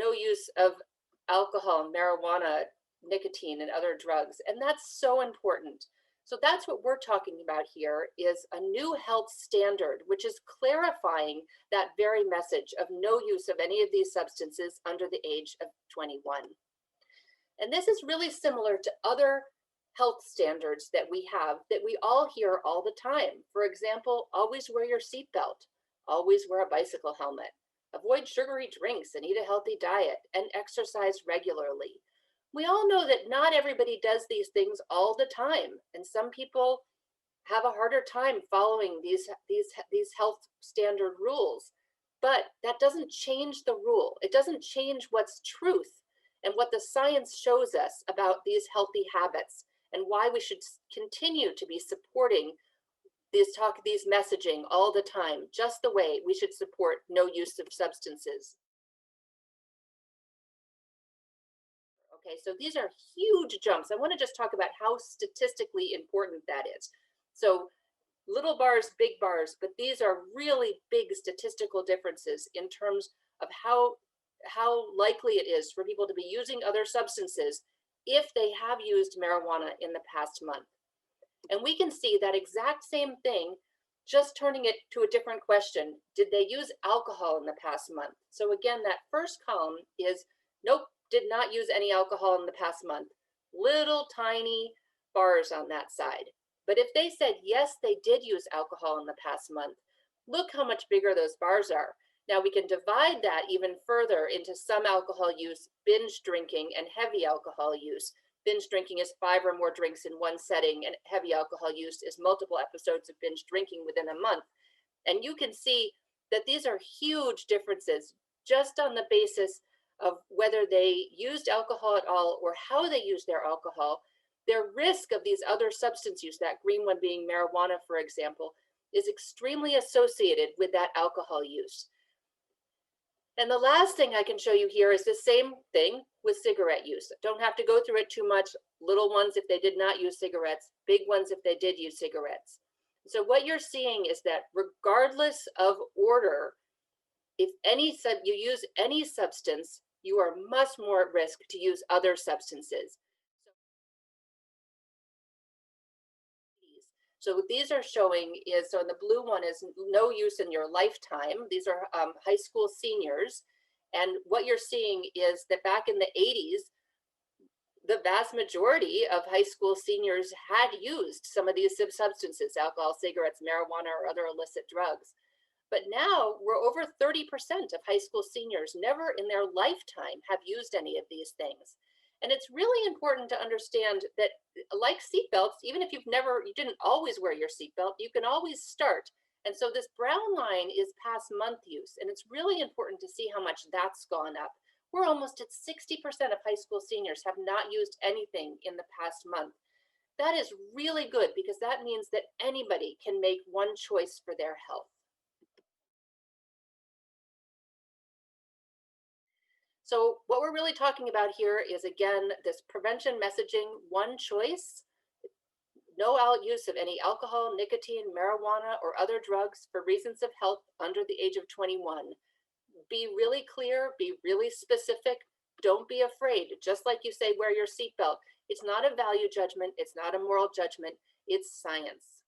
no use of alcohol, marijuana, nicotine, and other drugs. And that's so important. So that's what we're talking about here is a new health standard, which is clarifying that very message of no use of any of these substances under the age of 21. And this is really similar to other health standards that we have that we all hear all the time. For example, always wear your seatbelt, always wear a bicycle helmet, avoid sugary drinks and eat a healthy diet, and exercise regularly. We all know that not everybody does these things all the time, and some people have a harder time following these health standard rules. But that doesn't change the rule. It doesn't change what's truth and what the science shows us about these healthy habits and why we should continue to be supporting these messaging all the time, just the way we should support no use of substances. Okay, so these are huge jumps. I want to just talk about how statistically important that is. So little bars, big bars, but these are really big statistical differences in terms of how likely it is for people to be using other substances if they have used marijuana in the past month. And we can see that exact same thing, just turning it to a different question. Did they use alcohol in the past month? So again, that first column is nope, did not use any alcohol in the past month. Little tiny bars on that side. But if they said, yes, they did use alcohol in the past month, look how much bigger those bars are. Now we can divide that even further into some alcohol use, binge drinking, and heavy alcohol use. Binge drinking is 5 or more drinks in one setting, and heavy alcohol use is multiple episodes of binge drinking within a month. And you can see that these are huge differences just on the basis of whether they used alcohol at all or how they used their alcohol. Their risk of these other substance use, that green one being marijuana, for example, is extremely associated with that alcohol use. And the last thing I can show you here is the same thing with cigarette use. Don't have to go through it too much. Little ones if they did not use cigarettes, big ones if they did use cigarettes. So what you're seeing is that regardless of order, if you use any substance, you are much more at risk to use other substances. So what these are showing is, so the blue one is no use in your lifetime. These are high school seniors. And what you're seeing is that back in the 80s, the vast majority of high school seniors had used some of these substances, alcohol, cigarettes, marijuana, or other illicit drugs. But now we're over 30% of high school seniors never in their lifetime have used any of these things. And it's really important to understand that, like seatbelts, even if you didn't always wear your seatbelt, you can always start. And so this brown line is past month use, and it's really important to see how much that's gone up. We're almost at 60% of high school seniors have not used anything in the past month. That is really good because that means that anybody can make one choice for their health. So what we're really talking about here is, again, this prevention messaging, one choice, no use of any alcohol, nicotine, marijuana, or other drugs for reasons of health under the age of 21. Be really clear, be really specific. Don't be afraid. Just like you say, wear your seatbelt. It's not a value judgment. It's not a moral judgment. It's science.